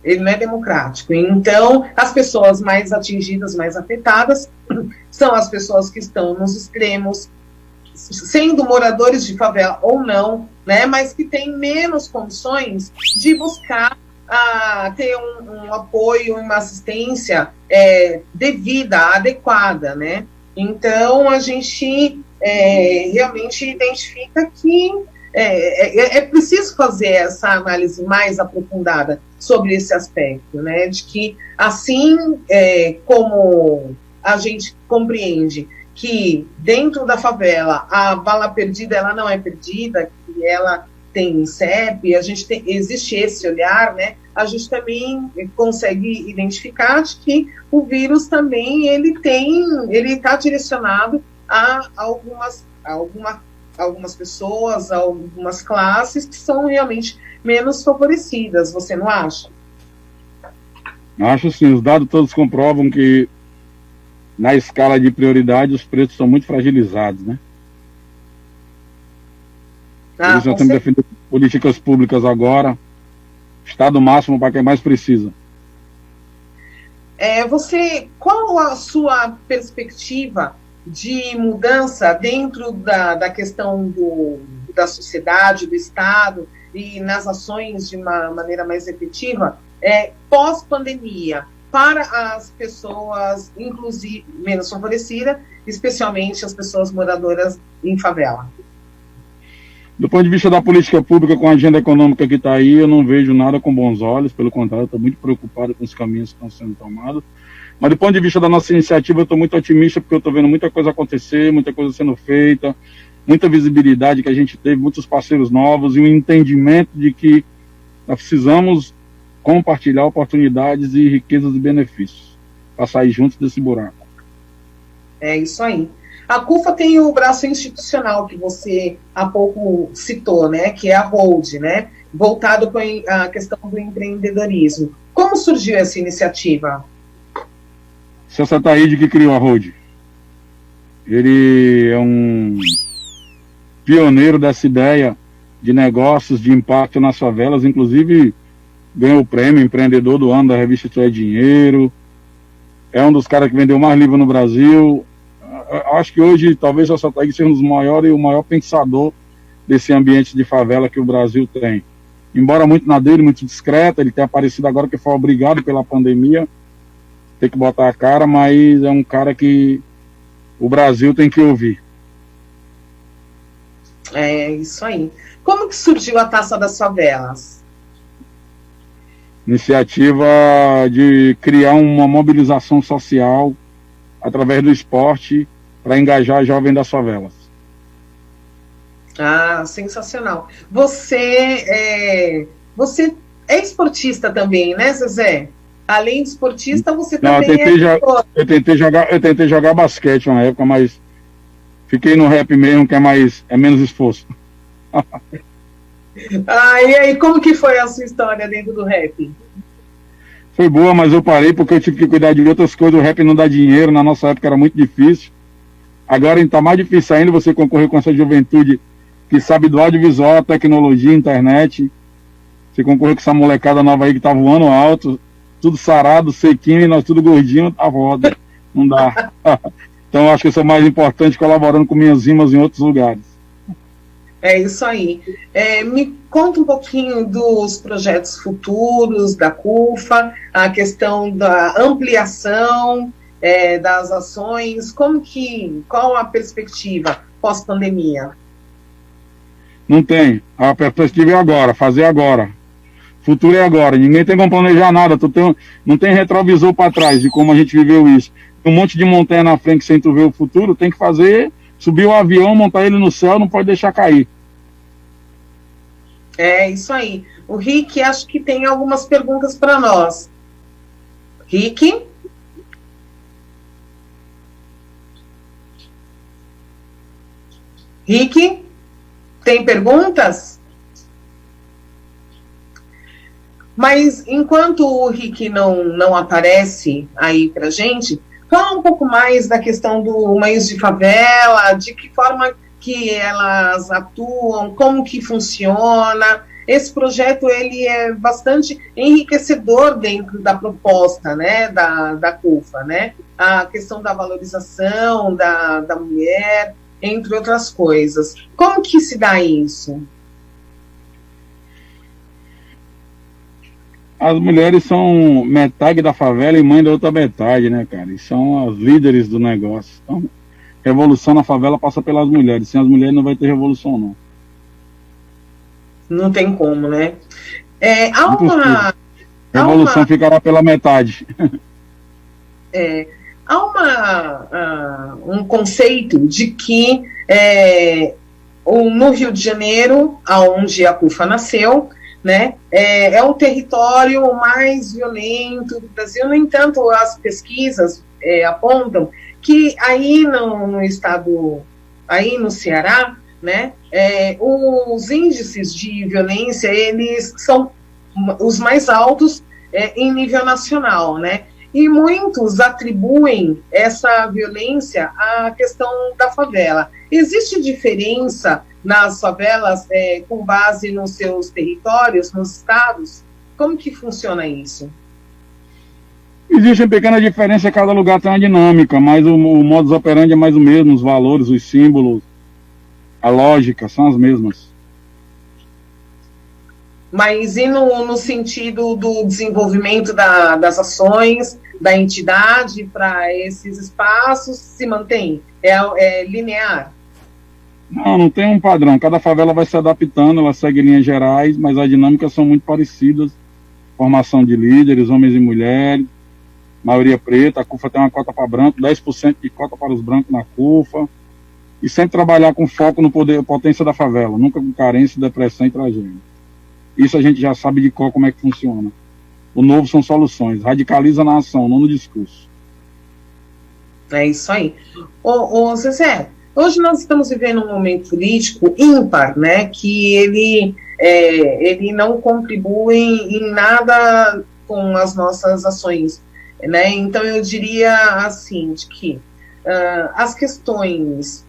Ele não é democrático. Então, as pessoas mais atingidas, mais afetadas, são as pessoas que estão nos extremos, sendo moradores de favela ou não, né, mas que têm menos condições de buscar ter um apoio, uma assistência devida, adequada, né? Então, a gente realmente identifica que é preciso fazer essa análise mais aprofundada sobre esse aspecto, né? De que, assim como a gente compreende que dentro da favela a bala perdida ela não é perdida, que ela tem CEP, existe esse olhar, né? A gente também consegue identificar de que o vírus também ele está direcionado a algumas pessoas, a algumas classes que são realmente menos favorecidas. Você não acha? Acho sim, os dados todos comprovam que na escala de prioridade os pretos são muito fragilizados, né? Por isso nós estamos defendendo políticas públicas agora, Estado máximo para quem mais precisa. Qual a sua perspectiva de mudança dentro da questão da sociedade, do Estado e nas ações de uma maneira mais efetiva pós-pandemia para as pessoas, inclusive, menos favorecidas, especialmente as pessoas moradoras em favela? Do ponto de vista da política pública, com a agenda econômica que está aí, eu não vejo nada com bons olhos, pelo contrário, estou muito preocupado com os caminhos que estão sendo tomados. Mas do ponto de vista da nossa iniciativa, eu estou muito otimista, porque eu estou vendo muita coisa acontecer, muita coisa sendo feita, muita visibilidade que a gente teve, muitos parceiros novos e um entendimento de que nós precisamos compartilhar oportunidades e riquezas e benefícios para sair juntos desse buraco. É isso aí. A CUFA tem o braço institucional que você há pouco citou, né, que é a Hold, né, voltado para a questão do empreendedorismo. Como surgiu essa iniciativa? Seu Sataíde que criou a Hold. Ele é um pioneiro dessa ideia de negócios de impacto nas favelas, inclusive ganhou o prêmio Empreendedor do Ano da revista Isso é Dinheiro, é um dos caras que vendeu mais livro no Brasil. Eu acho que hoje talvez o Sataíde seja um dos maiores e o maior pensador desse ambiente de favela que o Brasil tem. Embora muito na dele, muito discreto, ele tem aparecido agora que foi obrigado pela pandemia, tem que botar a cara, mas é um cara que o Brasil tem que ouvir. É isso aí. Como que surgiu a Taça das Favelas? Iniciativa de criar uma mobilização social através do esporte para engajar jovens das favelas. Ah, sensacional. Você é esportista também, né, Zezé? Além de esportista, você também eu tentei jogar basquete na época, mas fiquei no rap mesmo, que é menos esforço. Ah, e aí, como que foi a sua história dentro do rap? Foi boa, mas eu parei porque eu tive que cuidar de outras coisas. O rap não dá dinheiro, na nossa época era muito difícil. Agora está mais difícil ainda você concorrer com essa juventude que sabe do audiovisual, tecnologia, internet. Você concorrer com essa molecada nova aí que tá voando alto, tudo sarado, sequinho, e nós tudo gordinho, tá roda. Não dá. Então acho que eu sou mais importante colaborando com minhas rimas em outros lugares. É isso aí. Me conta um pouquinho dos projetos futuros da CUFA, a questão da ampliação das ações, qual a perspectiva pós-pandemia? Não tem. A perspectiva é agora, fazer agora. Futuro é agora. Ninguém tem como planejar nada. Não tem retrovisor para trás de como a gente viveu isso. Um monte de montanha na frente sem tu ver o futuro, tem que fazer, subir o avião, montar ele no céu, não pode deixar cair. É isso aí. O Rick, acho que tem algumas perguntas para nós. Rick? Rick? Tem perguntas? Mas enquanto o Rick não aparece aí para gente, fala um pouco mais da questão do Mães de Favela, de que forma que elas atuam, como que funciona. Esse projeto ele é bastante enriquecedor dentro da proposta, né, da CUFA, né? A questão da valorização da mulher, entre outras coisas. Como que se dá isso? As mulheres são metade da favela e mãe da outra metade, né, cara? E são as líderes do negócio. Então, revolução na favela passa pelas mulheres. Sem as mulheres não vai ter revolução, não. Não tem como, né? Revolução ficará pela metade. Há um conceito de que no Rio de Janeiro, onde a CUFA nasceu, né, é o território mais violento do Brasil. No entanto, as pesquisas apontam que aí no estado, aí no Ceará, né, os índices de violência, eles são os mais altos em nível nacional, né, e muitos atribuem essa violência à questão da favela. Existe diferença nas favelas com base nos seus territórios, nos estados? Como que funciona isso? Existe uma pequena diferença, cada lugar tem uma dinâmica, mas o modus operandi é mais o mesmo, os valores, os símbolos, a lógica são as mesmas. Mas e no sentido do desenvolvimento das ações, da entidade para esses espaços, se mantém? É linear? Não tem um padrão. Cada favela vai se adaptando, ela segue linhas gerais, mas as dinâmicas são muito parecidas. Formação de líderes, homens e mulheres, maioria preta. A CUFA tem uma cota para branco, 10% de cota para os brancos na CUFA. E sempre trabalhar com foco no potência da favela, nunca com carência, depressão e tragédia. Isso a gente já sabe de qual, como é que funciona. O novo são soluções. Radicaliza na ação, não no discurso. É isso aí. Ô Zezé, hoje nós estamos vivendo um momento político ímpar, né, que ele não contribui em nada com as nossas ações, né? Então eu diria assim, de que as questões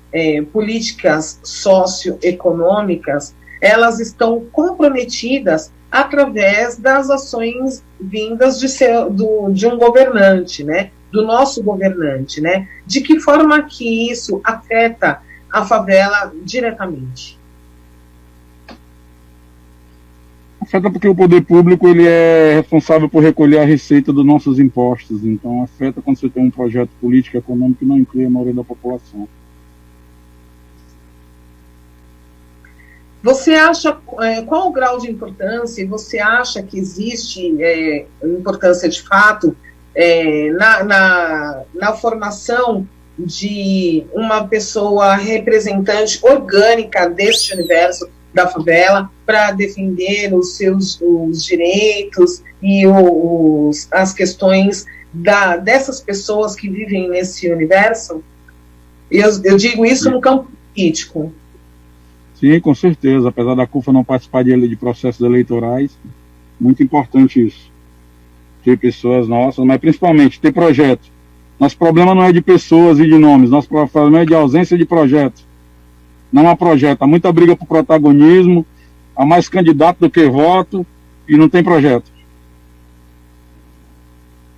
políticas socioeconômicas, elas estão comprometidas através das ações vindas de um governante, né? Do nosso governante, né? De que forma que isso afeta a favela diretamente? Afeta porque o poder público ele é responsável por recolher a receita dos nossos impostos, então afeta quando você tem um projeto político e econômico que não inclui a maioria da população. Você acha, qual o grau de importância, você acha que existe importância de fato na formação de uma pessoa representante orgânica deste universo da favela para defender os seus direitos e as questões dessas pessoas que vivem nesse universo? Eu digo isso no campo político. Sim, com certeza. Apesar da CUFA não participar de processos eleitorais, muito importante isso. Ter pessoas nossas, mas principalmente ter projeto. Nosso problema não é de pessoas e de nomes, nosso problema é de ausência de projeto. Não há projeto, há muita briga por protagonismo, há mais candidato do que voto e não tem projeto.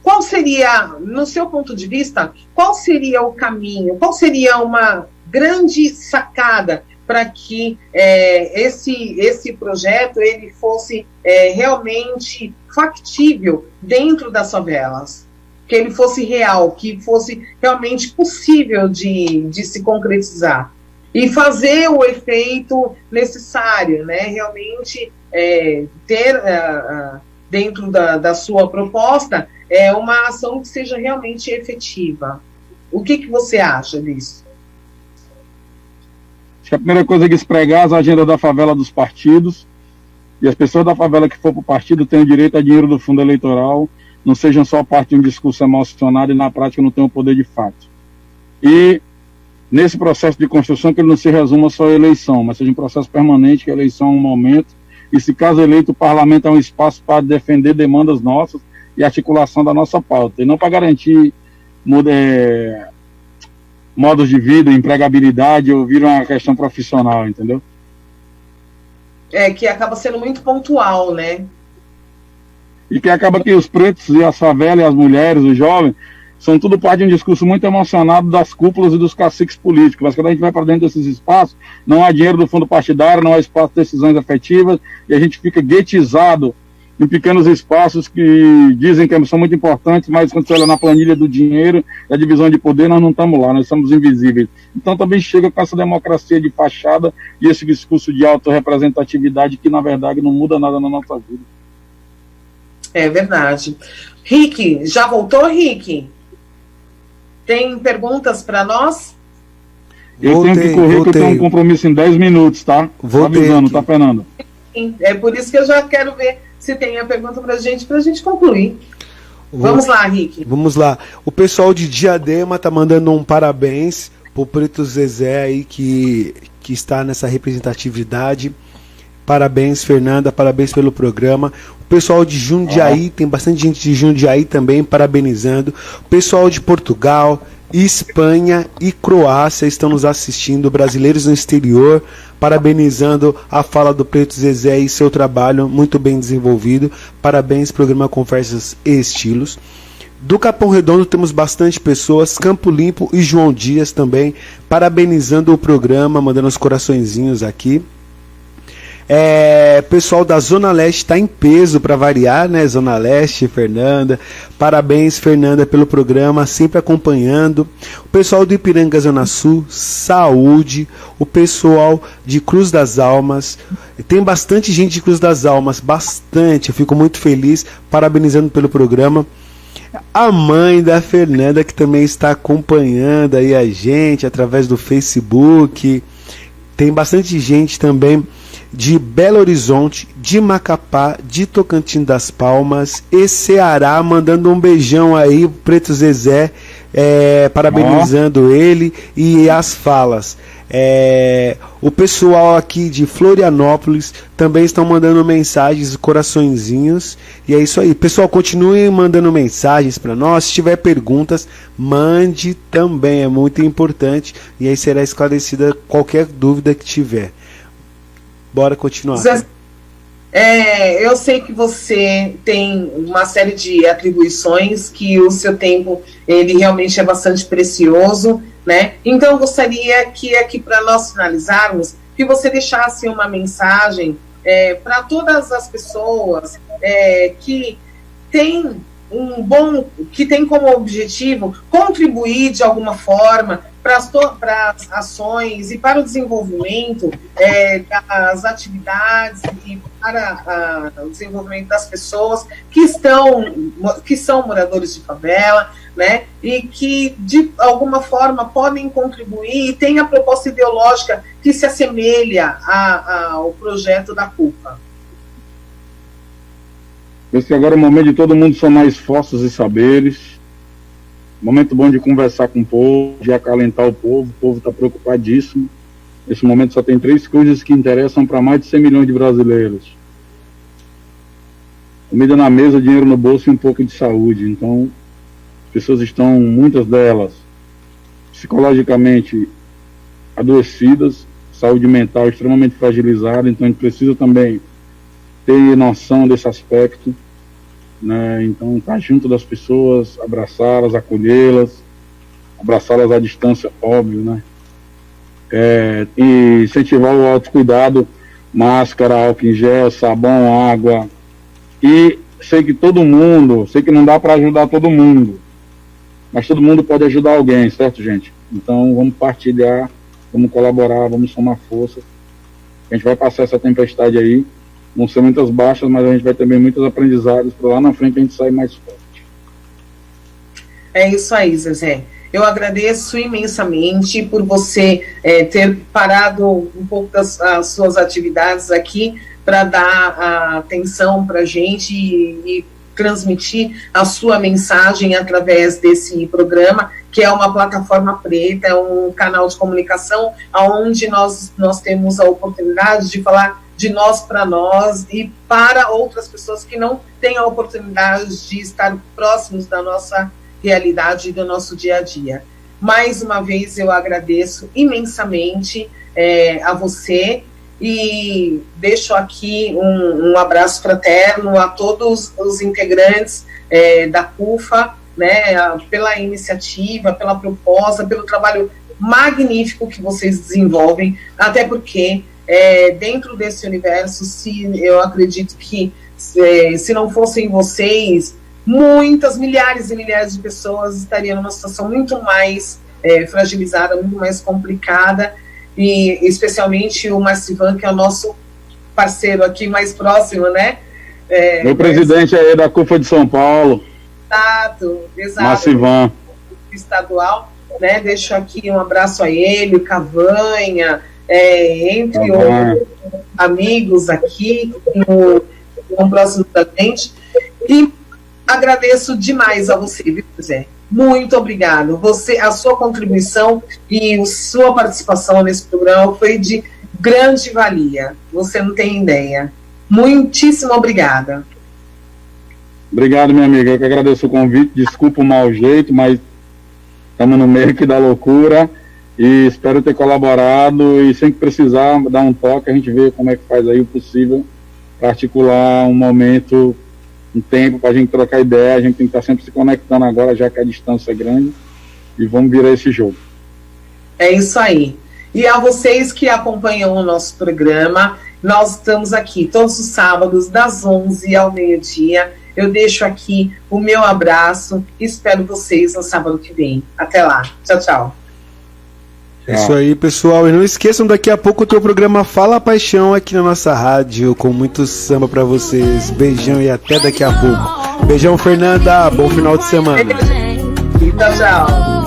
Qual seria, no seu ponto de vista, qual seria o caminho, qual seria uma grande sacada para que esse projeto ele fosse realmente factível dentro das favelas? Que ele fosse real, que fosse realmente possível de se concretizar e fazer o efeito necessário, né? Realmente ter dentro da sua proposta uma ação que seja realmente efetiva. O que você acha disso? Acho que a primeira coisa é que espregar as agendas da favela dos partidos, e as pessoas da favela que for para o partido têm o direito a dinheiro do fundo eleitoral, não sejam só parte de um discurso emocionado e na prática não tenham o poder de fato. E nesse processo de construção que ele não se resuma só à eleição, mas seja um processo permanente, que a eleição é um momento, e se caso eleito o parlamento é um espaço para defender demandas nossas e articulação da nossa pauta, e não para garantir modos de vida, empregabilidade ou vir uma questão profissional, entendeu? Que acaba sendo muito pontual, né? E que acaba que os pretos e as favelas, e as mulheres, os jovens, são tudo parte de um discurso muito emocionado das cúpulas e dos caciques políticos. Mas quando a gente vai para dentro desses espaços, não há dinheiro do fundo partidário, não há espaço de decisões efetivas, e a gente fica guetizado em pequenos espaços que dizem que são muito importantes, mas quando você olha na planilha do dinheiro, da divisão de poder, nós não estamos lá, nós somos invisíveis. Então também chega com essa democracia de fachada e esse discurso de autorrepresentatividade que, na verdade, não muda nada na nossa vida. É verdade. Rick, já voltou, Rick? Tem perguntas para nós? Eu tenho que correr, que eu tenho um compromisso em 10 minutos, tá? Tô avisando, tá, Fernando? É por isso que eu já quero ver se tem a pergunta pra gente concluir. Vamos lá, Rick. Vamos lá. O pessoal de Diadema tá mandando um parabéns pro Preto Zezé aí que está nessa representatividade. Parabéns, Fernanda, parabéns pelo programa. O pessoal de Jundiaí, tem bastante gente de Jundiaí também parabenizando. O pessoal de Portugal, Espanha e Croácia estão nos assistindo, brasileiros no exterior, parabenizando a fala do Preto Zezé e seu trabalho muito bem desenvolvido. Parabéns, programa Conversas e Estilos. Do Capão Redondo temos bastante pessoas, Campo Limpo e João Dias também, parabenizando o programa, mandando os coraçõezinhos aqui. Pessoal da Zona Leste está em peso para variar, né? Zona Leste, Fernanda. Parabéns, Fernanda, pelo programa, sempre acompanhando. O pessoal do Ipiranga, Zona Sul, saúde. O pessoal de Cruz das Almas. Tem bastante gente de Cruz das Almas, bastante. Eu fico muito feliz, parabenizando pelo programa. A mãe da Fernanda, que também está acompanhando aí a gente através do Facebook. Tem bastante gente também de Belo Horizonte, de Macapá, de Tocantins das Palmas e Ceará, mandando um beijão aí, Preto Zezé, parabenizando ele e as falas. O pessoal aqui de Florianópolis também estão mandando mensagens, coraçõezinhos, e é isso aí. Pessoal, continue mandando mensagens para nós. Se tiver perguntas, mande também, é muito importante, e aí será esclarecida qualquer dúvida que tiver. Bora continuar. Eu sei que você tem uma série de atribuições, que o seu tempo ele realmente é bastante precioso, né? Então eu gostaria que aqui, para nós finalizarmos, que você deixasse uma mensagem para todas as pessoas que têm que tem como objetivo contribuir de alguma forma para as ações e para o desenvolvimento das atividades e para o desenvolvimento das pessoas que são moradores de favela, né, e que de alguma forma podem contribuir e tem a proposta ideológica que se assemelha ao projeto da CUFA. Esse agora é o momento de todo mundo somar esforços e saberes. Momento bom de conversar com o povo, de acalentar o povo está preocupadíssimo. Nesse momento só tem 3 coisas que interessam para mais de 100 milhões de brasileiros: comida na mesa, dinheiro no bolso e um pouco de saúde. Então, as pessoas estão, muitas delas, psicologicamente adoecidas, saúde mental extremamente fragilizada. Então, a gente precisa também ter noção desse aspecto, né? Então, estar junto das pessoas, abraçá-las, acolhê-las, abraçá-las à distância, óbvio, né? E incentivar o autocuidado, máscara, álcool em gel, sabão, água. E sei que não dá para ajudar todo mundo, mas todo mundo pode ajudar alguém, certo, gente? Então, vamos partilhar, vamos colaborar, vamos somar forças. A gente vai passar essa tempestade aí. Vão ser muitas baixas, mas a gente vai ter também muitos aprendizados para lá na frente a gente sair mais forte. É isso aí, Zezé. Eu agradeço imensamente por você ter parado um pouco das suas atividades aqui para dar atenção para a gente e transmitir a sua mensagem através desse programa, que é uma plataforma preta, é um canal de comunicação onde nós temos a oportunidade de falar de nós para nós e para outras pessoas que não têm a oportunidade de estar próximos da nossa realidade e do nosso dia a dia. Mais uma vez eu agradeço imensamente a você e deixo aqui um abraço fraterno a todos os integrantes da CUFA, né, pela iniciativa, pela proposta, pelo trabalho magnífico que vocês desenvolvem, até porque dentro desse universo, eu acredito que se não fossem vocês, muitas, milhares e milhares de pessoas estariam numa situação muito mais fragilizada, muito mais complicada, e especialmente o Marcivan, que é o nosso parceiro aqui mais próximo, né? Meu presidente aí da CUFA de São Paulo. Exato. Marcivan. Estadual, né? Deixo aqui um abraço a ele, Cavanha, entre outros amigos aqui que estão próximos da gente, e agradeço demais a você, viu, Zé? Muito obrigado. A sua contribuição e a sua participação nesse programa foi de grande valia. Você não tem ideia. Muitíssimo obrigada. Obrigado, minha amiga. Eu que agradeço o convite. Desculpa o mau jeito, mas estamos no meio aqui da loucura. E espero ter colaborado, e sempre precisar dar um toque, a gente vê como é que faz aí o possível para articular um momento, um tempo para a gente trocar ideia. A gente tem que estar sempre se conectando agora, já que a distância é grande, e vamos virar esse jogo. É isso aí. E a vocês que acompanham o nosso programa, nós estamos aqui todos os sábados, das 11 ao meio-dia. Eu deixo aqui o meu abraço e espero vocês no sábado que vem. Até lá. Tchau, tchau. É isso aí, pessoal. E não esqueçam, daqui a pouco o teu programa Fala Paixão aqui na nossa rádio, com muito samba pra vocês. Beijão e até daqui a pouco. Beijão, Fernanda. Bom final de semana. Tchau, tchau.